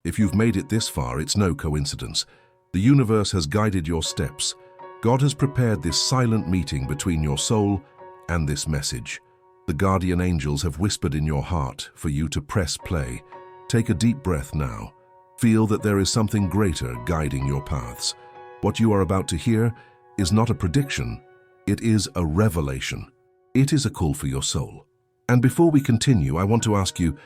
If you've made it this far, it's no coincidence. The universe has guided your steps. God has prepared this silent meeting between your soul and this message. The guardian angels have whispered in your heart for you to press play. Take a deep breath now. Feel that there is something greater guiding your paths. What you are about to hear is not a prediction, it is a revelation. It is a call for your soul. And before we continue, I want to ask you,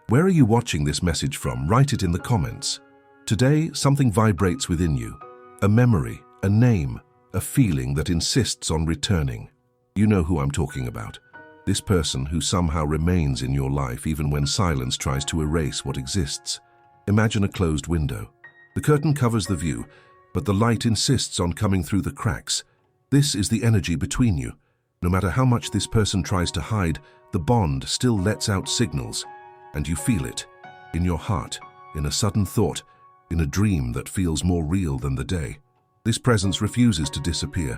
where are you watching this message from? Write it in the comments. Today, something vibrates within you. A memory, a name, a feeling that insists on returning. You know who I'm talking about. This person who somehow remains in your life even when silence tries to erase what exists. Imagine a closed window. The curtain covers the view, but the light insists on coming through the cracks. This is the energy between you. No matter how much this person tries to hide, the bond still lets out signals. And you feel it, in your heart, in a sudden thought, in a dream that feels more real than the day. This presence refuses to disappear.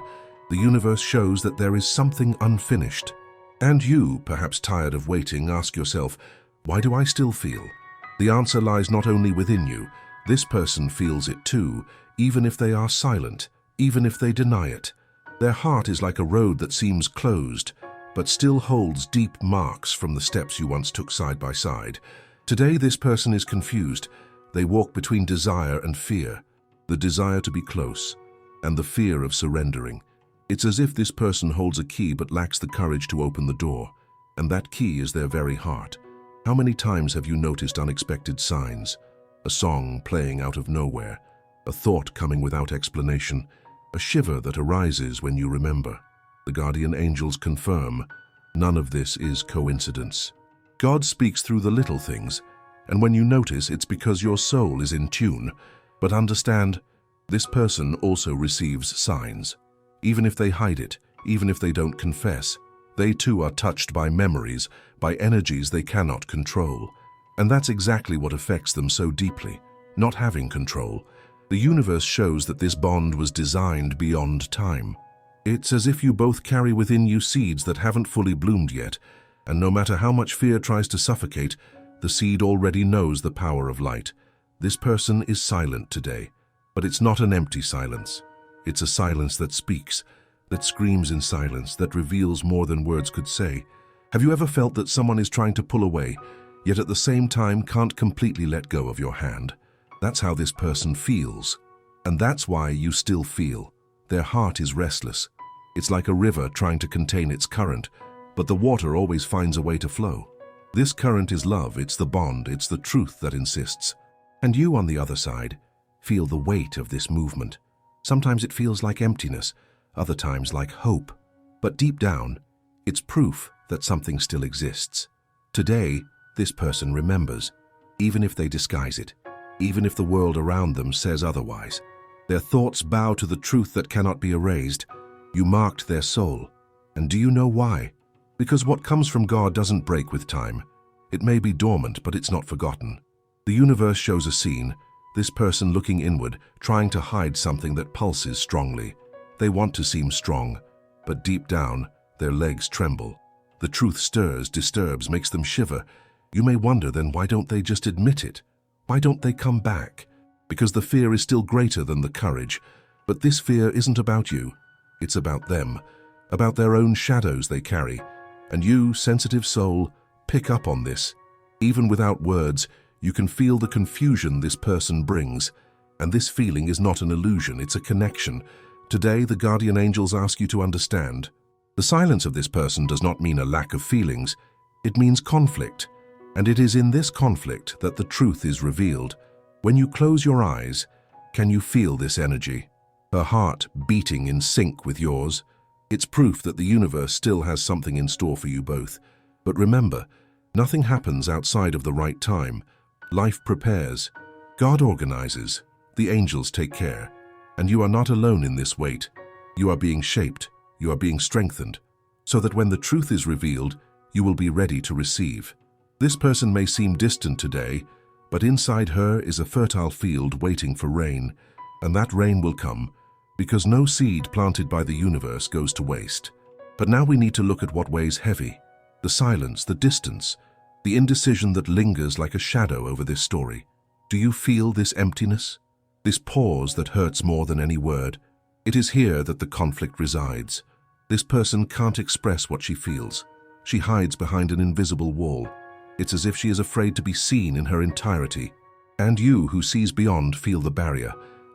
The universe shows that there is something unfinished. And you, perhaps tired of waiting, ask yourself, why do I still feel? The answer lies not only within you. This person feels it too, even if they are silent, even if they deny it. Their heart is like a road that seems closed, but still holds deep marks from the steps you once took side by side. Today, this person is confused. They walk between desire and fear, the desire to be close, and the fear of surrendering. It's as if this person holds a key but lacks the courage to open the door, and that key is their very heart. How many times have you noticed unexpected signs? A song playing out of nowhere, a thought coming without explanation, a shiver that arises when you remember. The guardian angels confirm, none of this is coincidence. God speaks through the little things, and when you notice, it's because your soul is in tune. But understand, this person also receives signs. Even if they hide it, even if they don't confess, they too are touched by memories, by energies they cannot control. And that's exactly what affects them so deeply, not having control. The universe shows that this bond was designed beyond time. It's as if you both carry within you seeds that haven't fully bloomed yet, and no matter how much fear tries to suffocate, the seed already knows the power of light. This person is silent today, but it's not an empty silence. It's a silence that speaks, that screams in silence, that reveals more than words could say. Have you ever felt that someone is trying to pull away, yet at the same time can't completely let go of your hand? That's how this person feels, and that's why you still feel. Their heart is restless. It's like a river trying to contain its current, but the water always finds a way to flow. This current is love, it's the bond, it's the truth that insists. And you, on the other side, feel the weight of this movement. Sometimes it feels like emptiness, other times like hope. But deep down, it's proof that something still exists. Today, this person remembers, even if they disguise it, even if the world around them says otherwise. Their thoughts bow to the truth that cannot be erased. You marked their soul. And do you know why? Because what comes from God doesn't break with time. It may be dormant, but it's not forgotten. The universe shows a scene, this person looking inward, trying to hide something that pulses strongly. They want to seem strong, but deep down, their legs tremble. The truth stirs, disturbs, makes them shiver. You may wonder, then why don't they just admit it? Why don't they come back? Because the fear is still greater than the courage. But this fear isn't about you. It's about them, about their own shadows they carry. And you, sensitive soul, pick up on this. Even without words, you can feel the confusion this person brings. And this feeling is not an illusion, it's a connection. Today, the guardian angels ask you to understand. The silence of this person does not mean a lack of feelings. It means conflict. And it is in this conflict that the truth is revealed. When you close your eyes, can you feel this energy? Her heart beating in sync with yours. It's proof that the universe still has something in store for you both. But remember, nothing happens outside of the right time. Life prepares. God organizes. The angels take care. And you are not alone in this wait. You are being shaped. You are being strengthened. So that when the truth is revealed, you will be ready to receive. This person may seem distant today, but inside her is a fertile field waiting for rain. And that rain will come, because no seed planted by the universe goes to waste. But now we need to look at what weighs heavy. The silence, the distance, the indecision that lingers like a shadow over this story. Do you feel this emptiness? This pause that hurts more than any word? It is here that the conflict resides. This person can't express what she feels. She hides behind an invisible wall. It's as if she is afraid to be seen in her entirety. And you, who sees beyond, feel the barrier,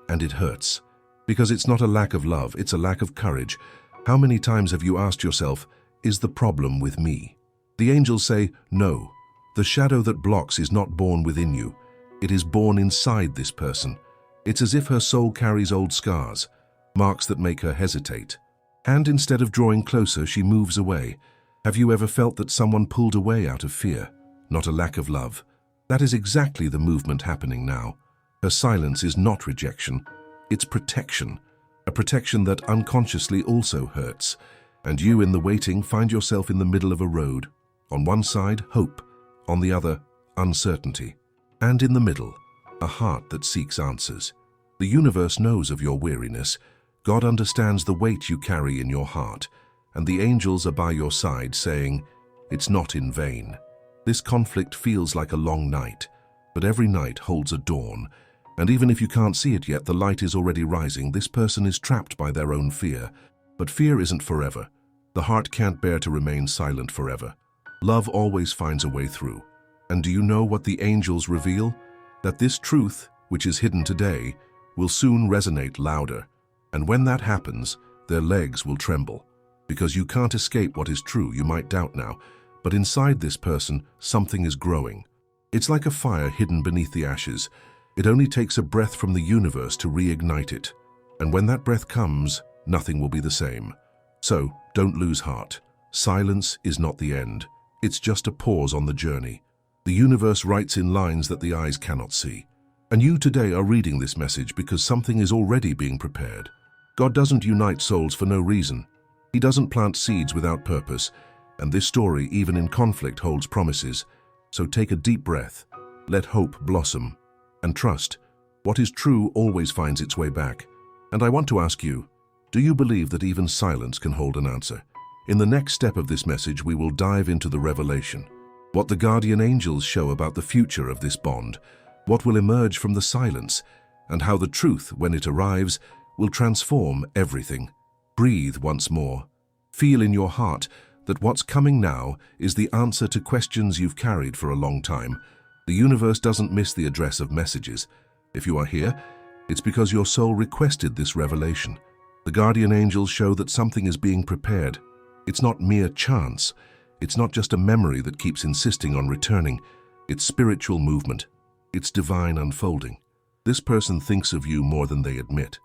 and it hurts. Because it's not a lack of love, it's a lack of courage. How many times have you asked yourself, is the problem with me? The angels say, no. The shadow that blocks is not born within you. It is born inside this person. It's as if her soul carries old scars, marks that make her hesitate. And instead of drawing closer, she moves away. Have you ever felt that someone pulled away out of fear, not a lack of love? That is exactly the movement happening now. Her silence is not rejection, it's protection. A protection that unconsciously also hurts. And you, in the waiting, find yourself in the middle of a road. On one side, hope. On the other, uncertainty. And in the middle, a heart that seeks answers. The universe knows of your weariness. God understands the weight you carry in your heart. And the angels are by your side saying, it's not in vain. This conflict feels like a long night, but every night holds a dawn. And even if you can't see it yet, the light is already rising. This person is trapped by their own fear. But fear isn't forever. The heart can't bear to remain silent forever. Love always finds a way through. And do you know what the angels reveal? That this truth, which is hidden today, will soon resonate louder. And when that happens, their legs will tremble. Because you can't escape what is true, you might doubt now. But inside this person, something is growing. It's like a fire hidden beneath the ashes. It only takes a breath from the universe to reignite it. And when that breath comes, nothing will be the same. So, don't lose heart. Silence is not the end. It's just a pause on the journey. The universe writes in lines that the eyes cannot see. And you today are reading this message because something is already being prepared. God doesn't unite souls for no reason. He doesn't plant seeds without purpose. And this story, even in conflict, holds promises. So take a deep breath. Let hope blossom. And trust, what is true always finds its way back. And I want to ask you, do you believe that even silence can hold an answer? In the next step of this message, we will dive into the revelation. What the guardian angels show about the future of this bond, what will emerge from the silence, and how the truth, when it arrives, will transform everything. Breathe once more. Feel in your heart that what's coming now is the answer to questions you've carried for a long time. The universe doesn't miss the address of messages. If you are here, it's because your soul requested this revelation. The guardian angels show that something is being prepared. It's not mere chance. It's not just a memory that keeps insisting on returning. It's spiritual movement. It's divine unfolding. This person thinks of you more than they admit,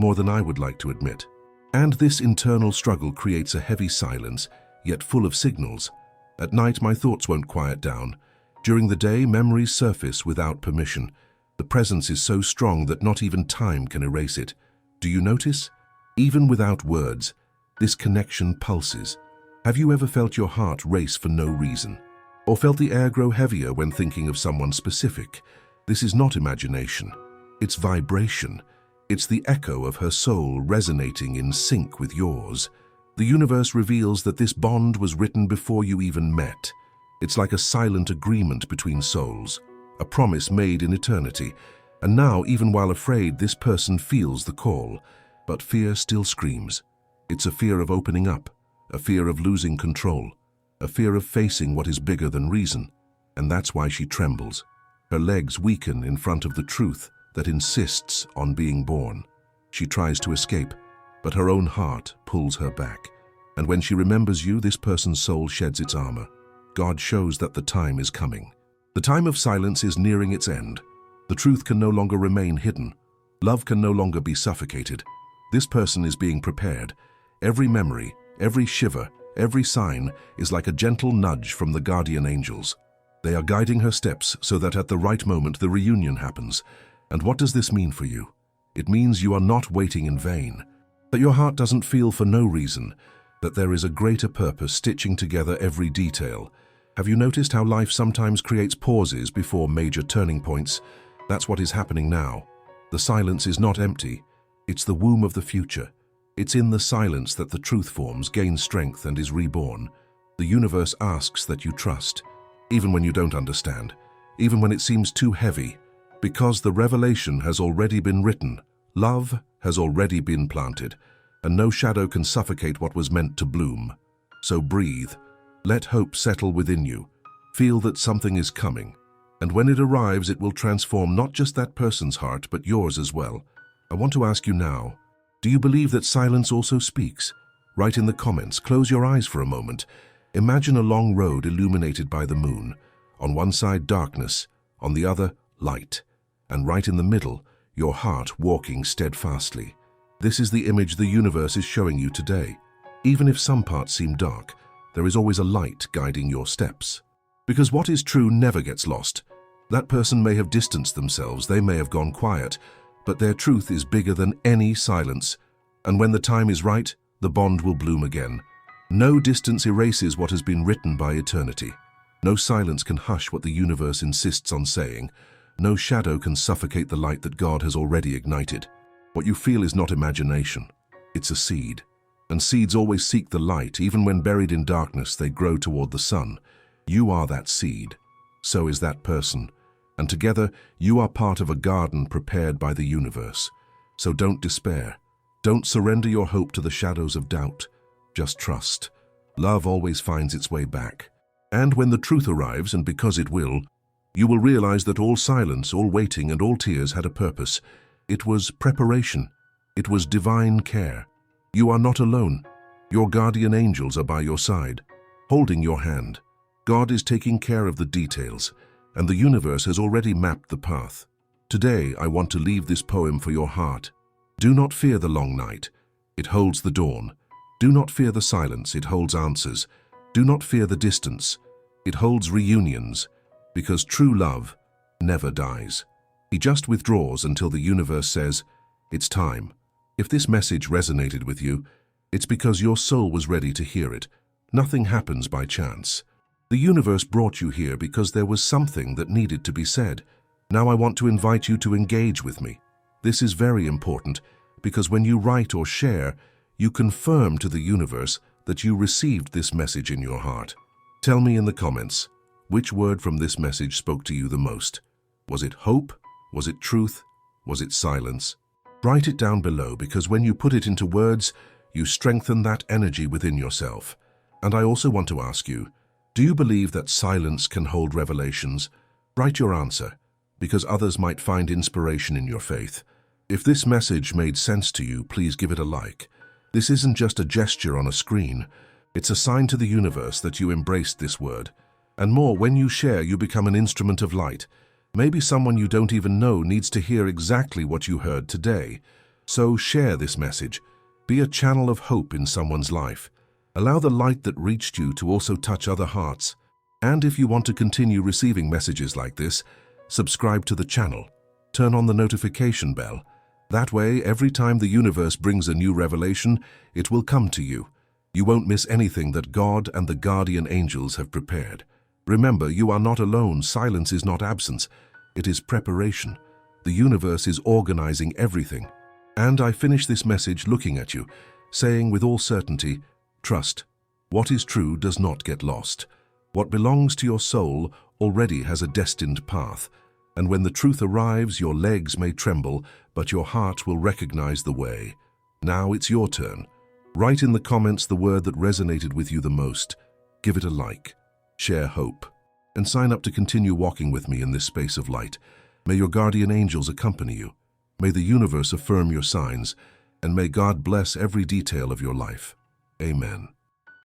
more than I would like to admit. And this internal struggle creates a heavy silence, yet full of signals. At night, my thoughts won't quiet down. During the day, memories surface without permission. The presence is so strong that not even time can erase it. Do you notice? Even without words, this connection pulses. Have you ever felt your heart race for no reason? Or felt the air grow heavier when thinking of someone specific? This is not imagination. It's vibration. It's the echo of her soul resonating in sync with yours. The universe reveals that this bond was written before you even met. It's like a silent agreement between souls, a promise made in eternity. And now, even while afraid, this person feels the call. But fear still screams. It's a fear of opening up, a fear of losing control, a fear of facing what is bigger than reason. And that's why she trembles. Her legs weaken in front of the truth that insists on being born. She tries to escape, but her own heart pulls her back. And when she remembers you, this person's soul sheds its armor. God shows that the time is coming. The time of silence is nearing its end. The truth can no longer remain hidden. Love can no longer be suffocated. This person is being prepared. Every memory, every shiver, every sign is like a gentle nudge from the guardian angels. They are guiding her steps so that at the right moment the reunion happens. And what does this mean for you? It means you are not waiting in vain. That your heart doesn't feel for no reason. That there is a greater purpose stitching together every detail. Have you noticed how life sometimes creates pauses before major turning points? That's what is happening now. The silence is not empty. It's the womb of the future. It's in the silence that the truth forms, gains strength, and is reborn. The universe asks that you trust, even when you don't understand, even when it seems too heavy. Because the revelation has already been written, love has already been planted, and no shadow can suffocate what was meant to bloom. So breathe, let hope settle within you, feel that something is coming, and when it arrives it will transform not just that person's heart but yours as well. I want to ask you now, do you believe that silence also speaks? Write in the comments, close your eyes for a moment. Imagine a long road illuminated by the moon. On one side darkness, on the other light, and right in the middle, your heart walking steadfastly. This is the image the universe is showing you today. Even if some parts seem dark, there is always a light guiding your steps. Because what is true never gets lost. That person may have distanced themselves, they may have gone quiet, but their truth is bigger than any silence. And when the time is right, the bond will bloom again. No distance erases what has been written by eternity. No silence can hush what the universe insists on saying. No shadow can suffocate the light that God has already ignited. What you feel is not imagination. It's a seed. And seeds always seek the light. Even when buried in darkness, they grow toward the sun. You are that seed. So is that person. And together, you are part of a garden prepared by the universe. So don't despair. Don't surrender your hope to the shadows of doubt. Just trust. Love always finds its way back. And when the truth arrives, and because it will, you will realize that all silence, all waiting, and all tears had a purpose. It was preparation. It was divine care. You are not alone. Your guardian angels are by your side, holding your hand. God is taking care of the details, and the universe has already mapped the path. Today, I want to leave this poem for your heart. Do not fear the long night. It holds the dawn. Do not fear the silence. It holds answers. Do not fear the distance. It holds reunions, because true love never dies. He just withdraws until the universe says, it's time. If this message resonated with you, it's because your soul was ready to hear it. Nothing happens by chance. The universe brought you here because there was something that needed to be said. Now I want to invite you to engage with me. This is very important because when you write or share, you confirm to the universe that you received this message in your heart. Tell me in the comments, which word from this message spoke to you the most? Was it hope? Was it truth? Was it silence? Write it down below because when you put it into words, you strengthen that energy within yourself. And I also want to ask you, do you believe that silence can hold revelations? Write your answer, because others might find inspiration in your faith. If this message made sense to you, please give it a like. This isn't just a gesture on a screen. It's a sign to the universe that you embraced this word. And more, when you share, you become an instrument of light. Maybe someone you don't even know needs to hear exactly what you heard today. So share this message. Be a channel of hope in someone's life. Allow the light that reached you to also touch other hearts. And if you want to continue receiving messages like this, subscribe to the channel. Turn on the notification bell. That way, every time the universe brings a new revelation, it will come to you. You won't miss anything that God and the guardian angels have prepared. Remember, you are not alone. Silence is not absence. It is preparation. The universe is organizing everything. And I finish this message looking at you, saying with all certainty, trust. What is true does not get lost. What belongs to your soul already has a destined path. And when the truth arrives, your legs may tremble, but your heart will recognize the way. Now it's your turn. Write in the comments the word that resonated with you the most. Give it a like. Share hope. And sign up to continue walking with me in this space of light. May your guardian angels accompany you. May the universe affirm your signs. And may God bless every detail of your life. Amen.